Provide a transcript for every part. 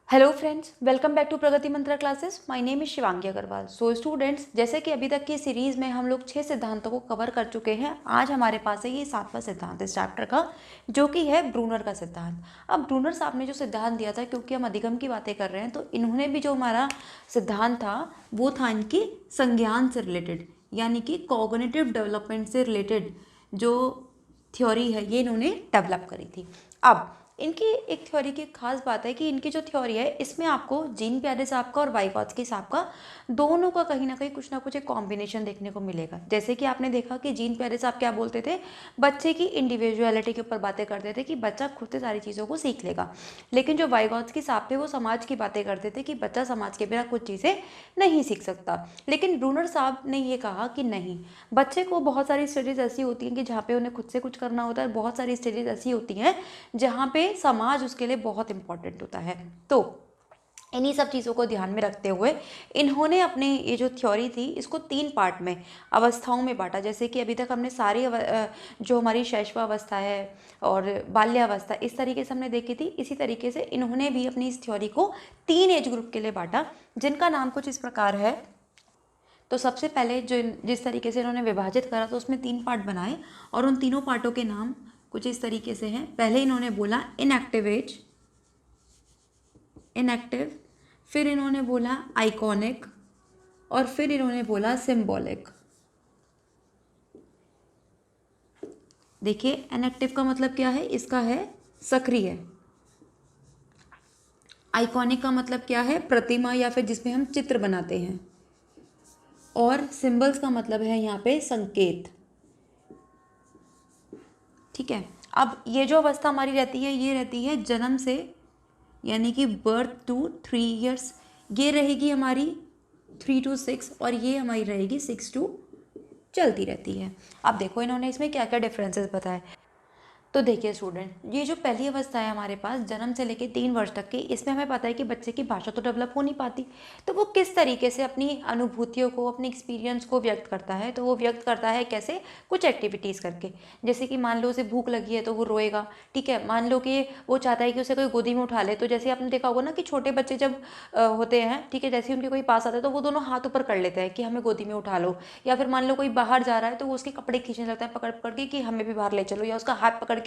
Hello friends, welcome back to Pragati Mantra classes. My name is Shivangi Agrawal. So students, जैसे कि अभी तक की सीरीज़ में हम लोग 6 सिद्धांतों को कवर कर चुके हैं। आज हमारे पास है ये 7वां सिद्धांत इस चैप्टर का, जो कि है ब्रूनर का सिद्धांत। अब ब्रूनर साहब ने जो सिद्धांत दिया था, क्योंकि हम अधिगम की बातें कर रहे हैं, तो इन्होंने भी जो हमारा सिद्धांत था वो था इनकी संज्ञान से रिलेटेड, यानी कि कॉग्निटिव डेवलपमेंट से रिलेटेड जो थ्योरी है ये इन्होंने डेवलप करी थी। अब इनकी एक थ्योरी की खास बात है कि इनकी जो थ्योरी है इसमें आपको जीन पियाजे साहब का और वाइगॉत्स्की साहब का दोनों का कहीं ना कहीं कुछ ना कुछ एक कॉम्बिनेशन देखने को मिलेगा। जैसे कि आपने देखा कि जीन पियाजे साहब क्या बोलते थे, बच्चे की इंडिविजुअलिटी के ऊपर बातें करते थे कि बच्चा खुद से सारी चीज़ों को सीख लेगा। लेकिन जो वाइगॉत्स्की साहब थे वो समाज की बातें करते थे कि बच्चा समाज के बिना कुछ चीज़ें नहीं सीख सकता। लेकिन ब्रूनर साहब ने ये कहा कि नहीं, बच्चे को बहुत सारी स्टडीज़ ऐसी होती हैं कि जहाँ पे उन्हें खुद से कुछ करना होता है, बहुत सारी स्टडीज़ ऐसी होती हैं जहाँ पे समाज उसके लिए बहुत इंपॉर्टेंट होता है। तो इन्हीं सब चीज़ों को ध्यान में रखते हुए इन्होंने अपने ये जो थ्योरी थी इसको 3 पार्ट में अवस्थाओं में बांटा। जैसे कि अभी तक हमने सारी जो हमारी शैशवावस्था है और बाल्यावस्था इस तरीके से हमने देखी थी, इसी तरीके से इन्होंने भी अपनी इस थ्योरी को 3 एज ग्रुप के लिए बांटा, जिनका नाम कुछ इस प्रकार है। तो सबसे पहले जो जिस तरीके से इन्होंने विभाजित करा तो उसमें 3 पार्ट बनाए और उन तीनों पार्टों के नाम कुछ इस तरीके से हैं। पहले इन्होंने बोला इनएक्टिव एज, इनएक्टिव, फिर इन्होंने बोला आइकॉनिक और फिर इन्होंने बोला सिंबॉलिक। देखिए, इनएक्टिव का मतलब क्या है, इसका है सक्रिय। आइकॉनिक का मतलब क्या है, प्रतिमा या फिर जिसमें हम चित्र बनाते हैं। और सिंबल्स का मतलब है यहाँ पे संकेत। ठीक है। अब ये जो अवस्था हमारी रहती है ये रहती है जन्म से, यानी कि बर्थ टू 3 ईयर्स, ये रहेगी हमारी 3 to 6 और ये हमारी रहेगी 6 to, चलती रहती है। अब देखो इन्होंने इसमें क्या क्या डिफरेंसेस बताए। तो देखिए स्टूडेंट, ये जो पहली अवस्था है हमारे पास जन्म से लेकर 3 वर्ष तक की, इसमें हमें पता है कि बच्चे की भाषा तो डेवलप हो नहीं पाती, तो वो किस तरीके से अपनी अनुभूतियों को, अपनी एक्सपीरियंस को व्यक्त करता है। तो वो व्यक्त करता है कैसे, कुछ एक्टिविटीज़ करके। जैसे कि मान लो उसे भूख लगी है तो वो रोएगा। ठीक है। मान लो कि वो चाहता है कि उसे कोई गोदी में उठा ले, तो जैसे आपने देखा होगा ना कि छोटे बच्चे जब होते हैं, ठीक है, जैसे ही उनके कोई पास आता है तो वो दोनों हाथ ऊपर कर लेते हैं कि हमें गोदी में उठा लो। या फिर मान लो कोई बाहर जा रहा है तो वो उसके कपड़े खींचने लगता है पकड़ पकड़ के कि हमें भी बाहर ले चलो, या उसका हाथ पकड़ के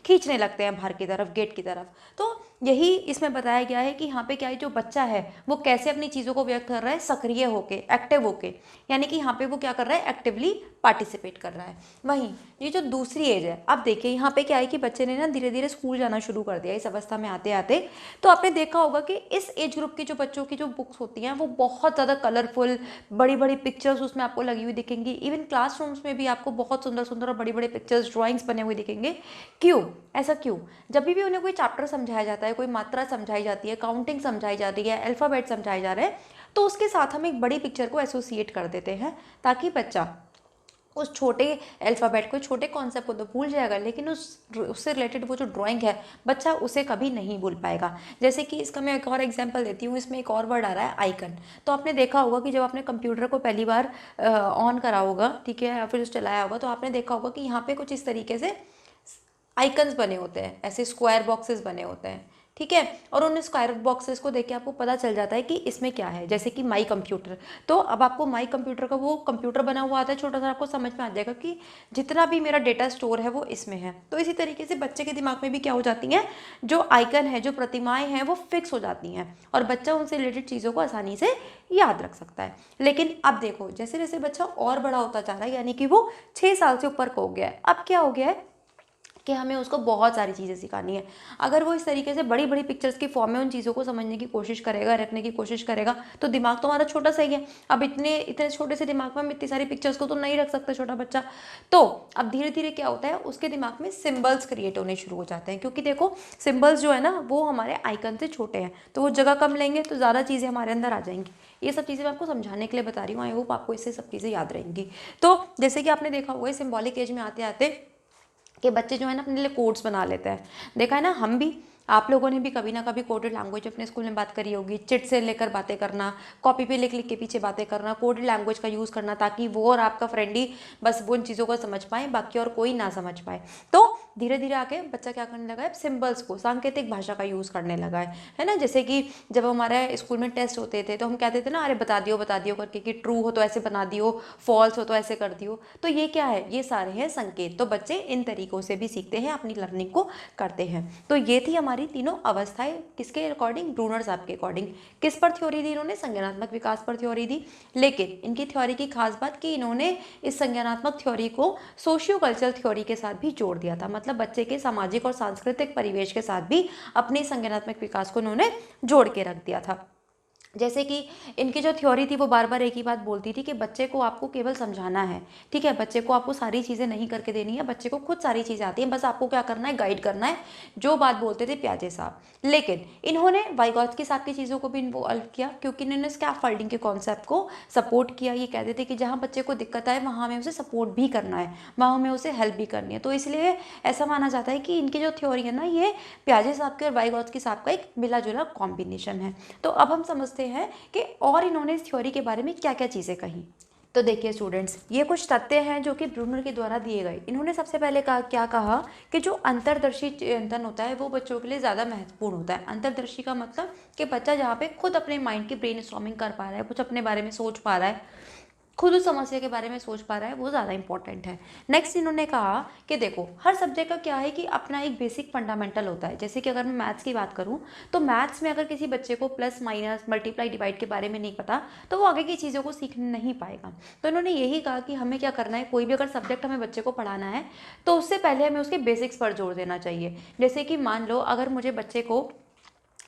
खींचने लगते हैं बाहर की तरफ, गेट की तरफ। तो यही इसमें बताया गया है कि यहाँ पे क्या है, जो बच्चा है वो कैसे अपनी चीज़ों को व्यक्त कर रहा है, सक्रिय होके, एक्टिव होके, यानी कि यहाँ पे वो क्या कर रहा है, एक्टिवली पार्टिसिपेट कर रहा है। वहीं ये जो दूसरी एज है, अब देखिए यहाँ पे क्या है कि बच्चे ने ना धीरे धीरे स्कूल जाना शुरू कर दिया इस अवस्था में आते आते। तो आपने देखा होगा कि इस एज ग्रुप की जो बच्चों की जो बुक्स होती हैं वो बहुत ज़्यादा कलरफुल, बड़ी बड़ी पिक्चर्स उसमें आपको लगी हुई दिखेंगी। इवन क्लासरूम्स में भी आपको बहुत सुंदर सुंदर और बड़ी बड़ी पिक्चर्स, ड्राइंग्स बने हुए दिखेंगे। क्यों, ऐसा क्यों? जब भी उन्हें कोई चैप्टर समझाया जाता है, कोई मात्रा समझाई जाती है, काउंटिंग समझाई जाती है, अल्फ़ाबेट समझाए जा रहे हैं, तो उसके साथ हम एक बड़ी पिक्चर को एसोसिएट कर देते हैं, ताकि बच्चा उस छोटे अल्फ़ाबेट को, छोटे कॉन्सेप्ट को तो भूल जाएगा, लेकिन उससे रिलेटेड वो जो ड्राइंग है बच्चा उसे कभी नहीं भूल पाएगा। जैसे कि इसका मैं एक और एग्जांपल देती हूँ। इसमें एक और वर्ड आ रहा है आइकन। तो आपने देखा होगा कि जब आपने कंप्यूटर को पहली बार ऑन करा होगा, ठीक है, या फिर उसे चलाया होगा, तो आपने देखा होगा कि यहाँ पे कुछ इस तरीके से आइकन्स बने होते हैं, ऐसे स्क्वायर बॉक्सेस बने होते हैं। ठीक है। और उन स्क्वायर बॉक्सेस को देख के आपको पता चल जाता है कि इसमें क्या है। जैसे कि माई कंप्यूटर, तो अब आपको माई कंप्यूटर का वो कंप्यूटर बना हुआ आता है छोटा सा, आपको समझ में आ जाएगा कि जितना भी मेरा डेटा स्टोर है वो इसमें है। तो इसी तरीके से बच्चे के दिमाग में भी क्या हो जाती हैं, जो आइकन है, जो प्रतिमाएं हैं, वो फिक्स हो जाती हैं और बच्चा उनसे रिलेटेड चीज़ों को आसानी से याद रख सकता है। लेकिन अब देखो, जैसे जैसे बच्चा और बड़ा होता जा रहा है, यानी कि वो 6 साल से ऊपर का हो गया है, अब क्या हो गया है कि हमें उसको बहुत सारी चीज़ें सिखानी है। अगर वो इस तरीके से बड़ी बड़ी पिक्चर्स की फॉर्म में उन चीज़ों को समझने की कोशिश करेगा, रखने की कोशिश करेगा, तो दिमाग तो हमारा छोटा सा ही है। अब इतने इतने छोटे से दिमाग में हम इतनी सारी पिक्चर्स को तो नहीं रख सकता छोटा बच्चा। तो अब धीरे धीरे क्या होता है, उसके दिमाग में सिम्बल्स क्रिएट होने शुरू हो जाते हैं, क्योंकि देखो सिम्बल्स जो है ना वो हमारे आइकन से छोटे हैं, तो वो जगह कम लेंगे तो ज़्यादा चीज़ें हमारे अंदर आ जाएंगी। ये सब चीज़ें मैं आपको समझाने के लिए बता रही हूँ। आई होप आपको इससे सब चीज़ें याद रहेंगी। तो जैसे कि आपने देखा हुआ है सिम्बॉलिक एज में आते आते कि बच्चे जो है ना अपने लिए कोड्स बना लेते हैं। देखा है ना, हम भी, आप लोगों ने भी कभी ना कभी कोडेड लैंग्वेज अपने स्कूल में बात करी होगी। चिट से लेकर बातें करना, कॉपी पे लिख लिख के पीछे बातें करना, कोडेड लैंग्वेज का यूज़ करना, ताकि वो और आपका फ्रेंड ही बस वो उन चीज़ों को समझ पाए, बाकी और कोई ना समझ पाए। तो धीरे धीरे आके बच्चा क्या करने लगा है, सिंबल्स को, सांकेतिक भाषा का यूज़ करने लगा है ना। जैसे कि जब हमारे स्कूल में टेस्ट होते थे तो हम कहते थे ना, अरे बता दियो करके, कि ट्रू हो तो ऐसे बना दियो, फॉल्स हो तो ऐसे कर दियो। तो ये क्या है, ये सारे हैं संकेत। तो बच्चे इन तरीकों से भी सीखते हैं, अपनी लर्निंग को करते हैं। तो ये थी हमारी तीनों अवस्थाएं, किसके अकॉर्डिंग, ब्रूनर साहब के अकॉर्डिंग। किस पर थ्योरी दी इन्होंने, संज्ञानात्मक विकास पर थ्योरी दी। लेकिन इनकी थ्योरी की खास बात कि इन्होंने इस संज्ञानात्मक थ्योरी को सोशियो कल्चरल थ्योरी के साथ भी जोड़ दिया था। मतलब बच्चे के सामाजिक और सांस्कृतिक परिवेश के साथ भी अपने संज्ञानात्मक विकास को उन्होंने जोड़ के रख दिया था। जैसे कि इनकी जो थ्योरी थी वो बार बार एक ही बात बोलती थी कि बच्चे को आपको केवल समझाना है, ठीक है, बच्चे को आपको सारी चीज़ें नहीं करके देनी है, बच्चे को खुद सारी चीज़ें आती हैं, बस आपको क्या करना है, गाइड करना है। जो बात बोलते थे पियाजे साहब। लेकिन इन्होंने वाइगॉत्स्की साहब की चीज़ों को भी इन्वॉल्व किया, क्योंकि इन्होंने स्कैफोल्डिंग के कॉन्सेप्ट को सपोर्ट किया। ये कहते थे कि जहाँ बच्चे को दिक्कत आए वहाँ हमें उसे सपोर्ट भी करना है, वहाँ हमें उसे हेल्प भी करनी है। तो इसलिए ऐसा माना जाता है कि इनकी जो थ्योरी है ना, ये पियाजे साहब के और वाइगॉत्स्की साहब का एक मिला जुला कॉम्बिनेशन है। तो अब हम समझते हैं कि और इन्होंने इस थ्योरी के बारे में क्या क्या चीज़ें कही। तो देखिए स्टूडेंट्स, ये कुछ तथ्य हैं जो कि ब्रूनर के द्वारा दिए गए। इन्होंने सबसे पहले क्या कहा कि जो अंतर्दर्शी चिंतन होता है वो बच्चों के लिए ज़्यादा महत्वपूर्ण होता है। अंतर्दर्शी का मतलब कि बच्चा जहाँ पे खुद अपने माइंड की ब्रेन स्टॉर्मिंग कर पा रहा है, कुछ अपने बारे में सोच पा रहा है, खुद उस समस्या के बारे में सोच पा रहा है, वो ज़्यादा इंपॉर्टेंट है। नेक्स्ट इन्होंने कहा कि देखो, हर सब्जेक्ट का क्या है कि अपना एक बेसिक फंडामेंटल होता है। जैसे कि अगर मैं मैथ्स की बात करूं तो मैथ्स में अगर किसी बच्चे को प्लस माइनस मल्टीप्लाई डिवाइड के बारे में नहीं पता तो वो आगे की चीज़ों को सीख नहीं पाएगा। तो इन्होंने यही कहा कि हमें क्या करना है, कोई भी अगर सब्जेक्ट हमें बच्चे को पढ़ाना है तो उससे पहले हमें उसके बेसिक्स पर जोर देना चाहिए। जैसे कि मान लो अगर मुझे बच्चे को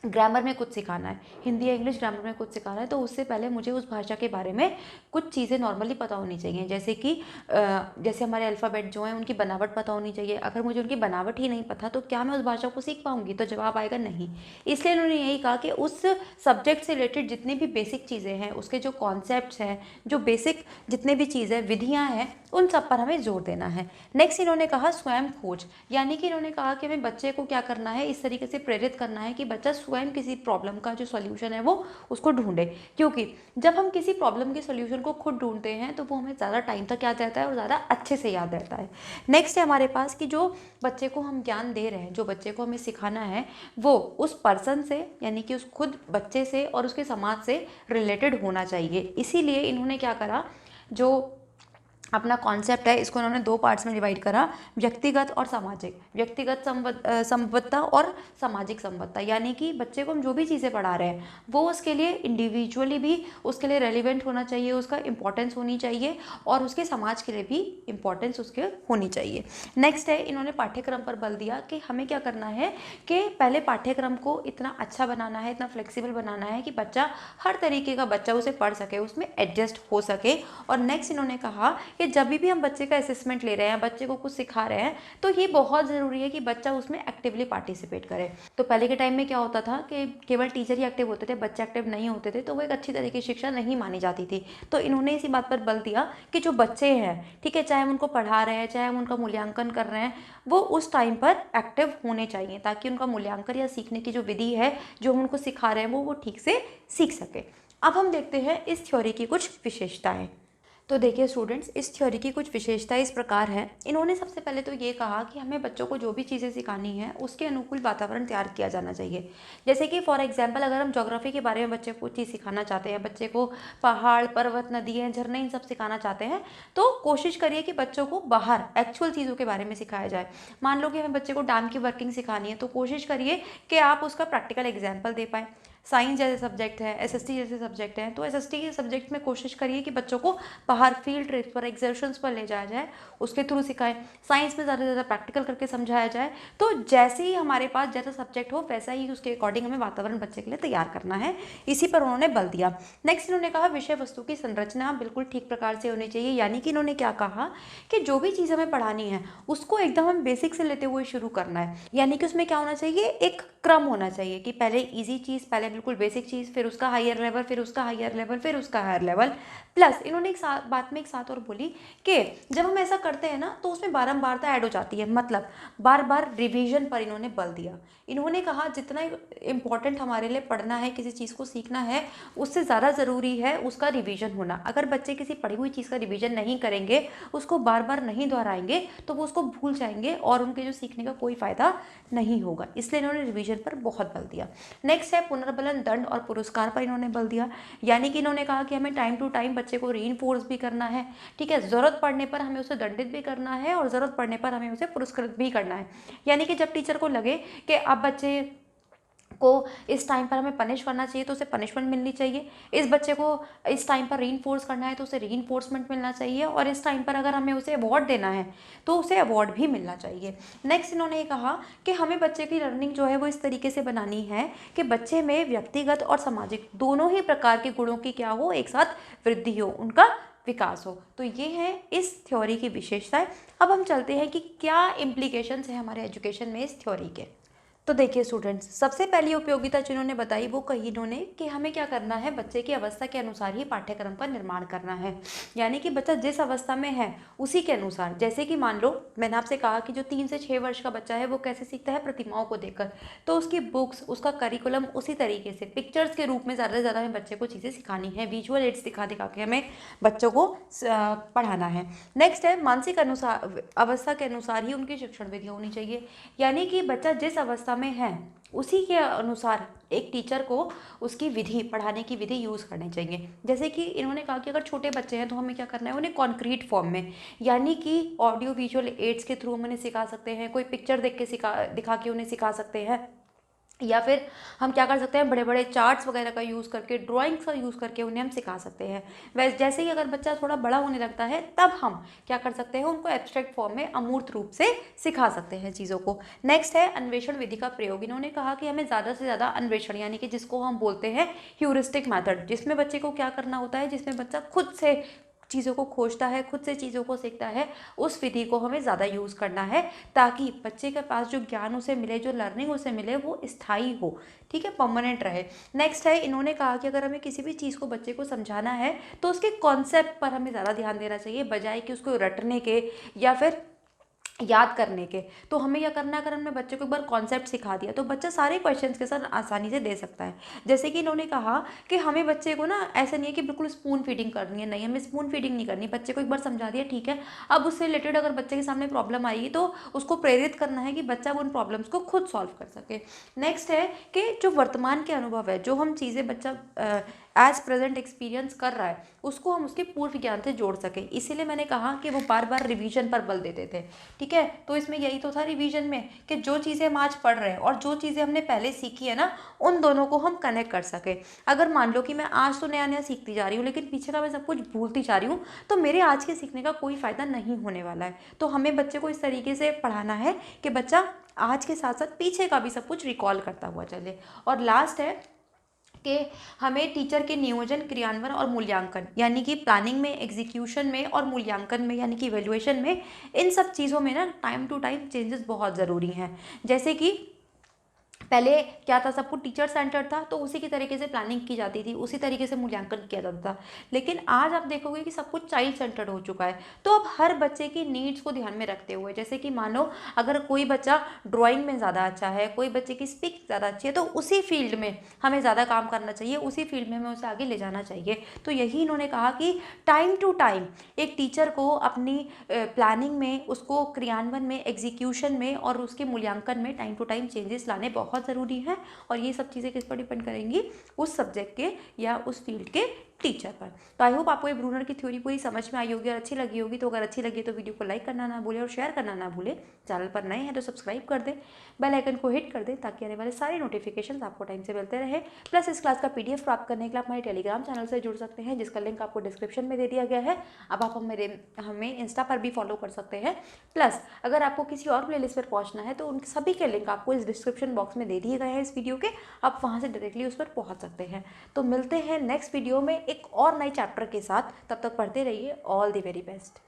ग्रामर में कुछ सिखाना है, हिंदी या इंग्लिश ग्रामर में कुछ सिखाना है, तो उससे पहले मुझे उस भाषा के बारे में कुछ चीज़ें नॉर्मली पता होनी चाहिए। जैसे कि जैसे हमारे अल्फ़ाबेट जो हैं उनकी बनावट पता होनी चाहिए। अगर मुझे उनकी बनावट ही नहीं पता तो क्या मैं उस भाषा को सीख पाऊंगी? तो जवाब आएगा नहीं। इसलिए उन्होंने यही कहा कि उस सब्जेक्ट से रिलेटेड जितनी भी बेसिक चीज़ें हैं, उसके जो कॉन्सेप्ट हैं, जो बेसिक जितने भी चीज़ें विधियाँ हैं, उन सब पर हमें जोर देना है। नेक्स्ट इन्होंने कहा स्वयं खोज, यानी कि इन्होंने कहा कि हमें बच्चे को क्या करना है, इस तरीके से प्रेरित करना है कि बच्चा स्वयं किसी प्रॉब्लम का जो सॉल्यूशन है वो उसको ढूंढे। क्योंकि जब हम किसी प्रॉब्लम के सॉल्यूशन को खुद ढूंढते हैं तो वो हमें ज़्यादा टाइम तक याद रहता है और ज़्यादा अच्छे से याद रहता है। नेक्स्ट है हमारे पास कि जो बच्चे को हम ज्ञान दे रहे हैं, जो बच्चे को हमें सिखाना है, वो उस पर्सन से, यानी कि उस खुद बच्चे से और उसके समाज से रिलेटेड होना चाहिए। इसीलिए इन्होंने क्या करा, जो अपना कॉन्सेप्ट है इसको इन्होंने दो पार्ट्स में डिवाइड करा, व्यक्तिगत और सामाजिक। व्यक्तिगत संबद्धता और सामाजिक संबद्धता, यानी कि बच्चे को हम जो भी चीज़ें पढ़ा रहे हैं वो उसके लिए इंडिविजुअली भी उसके लिए रेलिवेंट होना चाहिए, उसका इंपॉर्टेंस होनी चाहिए, और उसके समाज के लिए भी इंपॉर्टेंस उसके होनी चाहिए। नेक्स्ट है इन्होंने पाठ्यक्रम पर बल दिया कि हमें क्या करना है कि पहले पाठ्यक्रम को इतना अच्छा बनाना है, इतना फ्लेक्सिबल बनाना है कि बच्चा, हर तरीके का बच्चा उसे पढ़ सके, उसमें एडजस्ट हो सके। और नेक्स्ट इन्होंने कहा कि जब भी हम बच्चे का असेसमेंट ले रहे हैं, बच्चे को कुछ सिखा रहे हैं, तो ये बहुत ज़रूरी है कि बच्चा उसमें एक्टिवली पार्टिसिपेट करे। तो पहले के टाइम में क्या होता था कि केवल टीचर ही एक्टिव होते थे, बच्चे एक्टिव नहीं होते थे, तो वो एक अच्छी तरीके की शिक्षा नहीं मानी जाती थी। तो इन्होंने इसी बात पर बल दिया कि जो बच्चे हैं, ठीक है, चाहे हम उनको पढ़ा रहे हैं, चाहे हम उनका मूल्यांकन कर रहे हैं, वो उस टाइम पर एक्टिव होने चाहिए, ताकि उनका मूल्यांकन या सीखने की जो विधि है, जो हम उनको सिखा रहे हैं, वो ठीक से सीख सके। अब हम देखते हैं इस थ्योरी की कुछ विशेषताएं। तो देखिए स्टूडेंट्स, इस थ्योरी की कुछ विशेषताएं इस प्रकार है। इन्होंने सबसे पहले तो ये कहा कि हमें बच्चों को जो भी चीज़ें सिखानी है उसके अनुकूल वातावरण तैयार किया जाना चाहिए। जैसे कि फॉर एग्जांपल अगर हम ज्योग्राफी के बारे में बच्चे को चीज़ सिखाना चाहते हैं, बच्चे को पहाड़, पर्वत, नदियाँ, झरने, इन सब सिखाना चाहते हैं, तो कोशिश करिए कि बच्चों को बाहर एक्चुअल चीज़ों के बारे में सिखाया जाए। मान लो कि हमें बच्चे को डैम की वर्किंग सिखानी है, तो कोशिश करिए कि आप उसका प्रैक्टिकल एग्जाम्पल दे पाएँ। साइंस जैसे सब्जेक्ट है, एसएसटी जैसे सब्जेक्ट हैं, तो एसएसटी के सब्जेक्ट में कोशिश करिए कि बच्चों को बाहर फील्ड ट्रिप्स पर, एक्सर्शंस पर ले जाया जाए, उसके थ्रू सिखाएं। साइंस में ज़्यादा से ज़्यादा प्रैक्टिकल करके समझाया जाए। तो जैसे ही हमारे पास जैसा सब्जेक्ट हो वैसा ही उसके अकॉर्डिंग हमें वातावरण बच्चे के लिए तैयार करना है। इसी पर उन्होंने बल दिया। नेक्स्ट इन्होंने कहा विषय वस्तु की संरचना बिल्कुल ठीक प्रकार से होनी चाहिए, यानी कि इन्होंने क्या कहा कि जो भी चीज़ हमें पढ़ानी है उसको एकदम हम बेसिक से लेते हुए शुरू करना है। यानी कि उसमें क्या होना चाहिए, एक क्रम होना चाहिए कि पहले ईजी चीज़ पहले बिल्कुल बेसिक चीज़, फिर उसका हायर लेवल, फिर उसका हायर लेवल, फिर उसका हायर लेवल। प्लस इन्होंने एक साथ बात में एक साथ और बोली कि जब हम ऐसा करते हैं ना तो उसमें बारंबारता ऐड हो जाती है, मतलब बार बार रिवीजन पर इन्होंने बल दिया। इन्होंने कहा जितना इम्पॉर्टेंट हमारे लिए पढ़ना है, किसी चीज़ को सीखना है, उससे ज़्यादा ज़रूरी है उसका रिवीजन होना। अगर बच्चे किसी पढ़ी हुई चीज़ का रिवीजन नहीं करेंगे, उसको बार बार नहीं दोहराएंगे, तो वो उसको भूल जाएंगे और उनके जो सीखने का कोई फ़ायदा नहीं होगा। इसलिए इन्होंने रिवीजन पर बहुत बल दिया। नेक्स्ट है पुनर्बलन, दंड और पुरस्कार पर इन्होंने बल दिया। यानी कि इन्होंने कहा कि हमें टाइम टू टाइम बच्चे को रीइंफोर्स भी करना है, ठीक है, ज़रूरत पड़ने पर हमें उसे दंडित भी करना है और ज़रूरत पड़ने पर हमें उसे पुरस्कृत भी करना है। यानी कि जब टीचर को लगे कि अब बच्चे को इस टाइम पर हमें पनिश करना चाहिए तो उसे पनिशमेंट मिलनी चाहिए, इस बच्चे को इस टाइम पर रीइंफोर्स करना है तो उसे रीइंफोर्समेंट मिलना चाहिए, और इस टाइम पर अगर हमें उसे अवार्ड देना है तो उसे अवार्ड भी मिलना चाहिए। नेक्स्ट इन्होंने ये कहा कि हमें बच्चे की लर्निंग जो है वो इस तरीके से बनानी है कि बच्चे में व्यक्तिगत और सामाजिक दोनों ही प्रकार के गुणों की क्या हो, एक साथ वृद्धि हो, उनका विकास हो। तो ये है इस थ्योरी की विशेषताएं। अब हम चलते हैं कि क्या इम्प्लीकेशंस है हमारे एजुकेशन में इस थ्योरी के। तो देखिए स्टूडेंट्स, सबसे पहली उपयोगिता जिन्होंने बताई वो कही इन्होंने कि हमें क्या करना है, बच्चे की अवस्था के अनुसार ही पाठ्यक्रम का निर्माण करना है। यानी कि बच्चा जिस अवस्था में है उसी के अनुसार, जैसे कि मान लो मैंने आपसे कहा कि जो 3 से 6 वर्ष का बच्चा है वो कैसे सीखता है, प्रतिमाओं को देखकर, तो उसकी बुक्स, उसका करिकुलम उसी तरीके से पिक्चर्स के रूप में ज़्यादा से ज़्यादा हमें बच्चे को चीज़ें सिखानी है, विजुअल एड्स दिखा दिखा के हमें बच्चों को पढ़ाना है। नेक्स्ट है मानसिक अनुसार अवस्था के अनुसार ही उनकी शिक्षण विधि होनी चाहिए। यानी कि बच्चा जिस अवस्था में है उसी के अनुसार एक टीचर को उसकी विधि, पढ़ाने की विधि यूज़ करनी चाहिए। जैसे कि इन्होंने कहा कि अगर छोटे बच्चे हैं तो हमें क्या करना है, उन्हें कॉन्क्रीट फॉर्म में, यानी कि ऑडियो विजुअल एड्स के थ्रू हम उन्हें सिखा सकते हैं, कोई पिक्चर देख के दिखा के उन्हें सिखा सकते हैं, या फिर हम क्या कर सकते हैं, बड़े बड़े चार्ट्स वगैरह का यूज़ करके, ड्राइंग्स का यूज़ करके उन्हें हम सिखा सकते हैं। वैसे जैसे ही अगर बच्चा थोड़ा बड़ा होने लगता है तब हम क्या कर सकते हैं, उनको एब्स्ट्रैक्ट फॉर्म में अमूर्त रूप से सिखा सकते हैं चीज़ों को। नेक्स्ट है अन्वेषण विधि का प्रयोग। इन्होंने कहा कि हमें ज़्यादा से ज़्यादा अन्वेषण, यानी कि जिसको हम बोलते हैं ह्यूरिस्टिक मैथड, जिसमें बच्चे को क्या करना होता है, जिसमें बच्चा खुद से चीज़ों को खोजता है, खुद से चीज़ों को सीखता है, उस विधि को हमें ज़्यादा यूज़ करना है, ताकि बच्चे के पास जो ज्ञान उसे मिले, जो लर्निंग उसे मिले, वो स्थायी हो, ठीक है, परमानेंट रहे। नेक्स्ट है इन्होंने कहा कि अगर हमें किसी भी चीज़ को बच्चे को समझाना है तो उसके कॉन्सेप्ट पर हमें ज़्यादा ध्यान देना चाहिए, बजाय कि उसको रटने के या फिर याद करने के। तो हमें क्या करना है, अगर हमने बच्चे को एक बार कॉन्सेप्ट सिखा दिया तो बच्चा सारे क्वेश्चंस के साथ आसानी से दे सकता है। जैसे कि इन्होंने कहा कि हमें बच्चे को ना ऐसा नहीं है कि बिल्कुल स्पून फीडिंग करनी है, नहीं, हमें स्पून फीडिंग नहीं करनी, बच्चे को एक बार समझा दिया, ठीक है, अब उससे रिलेटेड अगर बच्चे के सामने प्रॉब्लम आएगी तो उसको प्रेरित करना है कि बच्चा उन प्रॉब्लम्स को खुद सॉल्व कर सके। नेक्स्ट है कि जो वर्तमान के अनुभव है, जो हम चीज़ें बच्चा एज प्रेजेंट एक्सपीरियंस कर रहा है, उसको हम उसके पूर्व ज्ञान से जोड़ सकें। इसीलिए मैंने कहा कि वो बार बार रिवीजन पर बल देते थे, ठीक है। तो इसमें यही तो था रिवीजन में कि जो चीज़ें हम आज पढ़ रहे हैं और जो चीज़ें हमने पहले सीखी है ना, उन दोनों को हम कनेक्ट कर सकें। अगर मान लो कि मैं आज तो नया नया सीखती जा रही हूँ लेकिन पीछे का मैं सब कुछ भूलती जा रही हूँ, तो मेरे आज के सीखने का कोई फ़ायदा नहीं होने वाला है। तो हमें बच्चे को इस तरीके से पढ़ाना है कि बच्चा आज के साथ साथ पीछे का भी सब कुछ रिकॉल करता हुआ चले। और लास्ट है कि हमें टीचर के नियोजन, क्रियान्वयन और मूल्यांकन, यानी कि प्लानिंग में, एग्जीक्यूशन में और मूल्यांकन में, यानी कि इवैल्यूएशन में, इन सब चीज़ों में ना टाइम टू टाइम चेंजेस बहुत ज़रूरी हैं। जैसे कि पहले क्या था, सब कुछ टीचर सेंटर्ड था, तो उसी की तरीके से प्लानिंग की जाती थी, उसी तरीके से मूल्यांकन किया जाता था। लेकिन आज आप देखोगे कि सब कुछ चाइल्ड सेंटर्ड हो चुका है। तो अब हर बच्चे की नीड्स को ध्यान में रखते हुए, जैसे कि मानो अगर कोई बच्चा ड्राइंग में ज़्यादा अच्छा है, कोई बच्चे की स्पीच ज़्यादा अच्छी है, तो उसी फील्ड में हमें ज़्यादा काम करना चाहिए, उसी फील्ड में हमें उसे आगे ले जाना चाहिए। तो यही इन्होंने कहा कि टाइम टू टाइम एक टीचर को अपनी प्लानिंग में, उसको क्रियान्वयन में, एग्जीक्यूशन में और उसके मूल्यांकन में टाइम टू टाइम चेंजेस लाने बहुत ज़रूरी है। और ये सब चीज़ें किस पर डिपेंड करेंगी, उस सब्जेक्ट के या उस फील्ड के टीचर पर। तो आई होप आपको ये ब्रूनर की थ्योरी पूरी समझ में आई होगी और अच्छी लगी होगी। तो अगर अच्छी लगी तो वीडियो को लाइक करना ना भूलें और शेयर करना ना भूलें। चैनल पर नए हैं तो सब्सक्राइब कर दें, बेल आइकन को हिट कर दें ताकि आने वाले सारे नोटिफिकेशन आपको टाइम से मिलते रहे। प्लस इस क्लास का PDF प्राप्त करने के लिए आप हमारे टेलीग्राम चैनल से जुड़ सकते हैं, जिसका लिंक आपको डिस्क्रिप्शन में दे दिया गया है। अब आप हमें इंस्टा पर भी फॉलो कर सकते हैं। प्लस अगर आपको किसी और प्लेलिस्ट पर पहुंचना है तो उन सभी के लिंक आपको इस डिस्क्रिप्शन बॉक्स में दे दिए गए हैं इस वीडियो के, आप वहाँ से डायरेक्टली उस पर पहुँच सकते हैं। तो मिलते हैं नेक्स्ट वीडियो में एक और नए चैप्टर के साथ। तब तक पढ़ते रहिए। All the very best.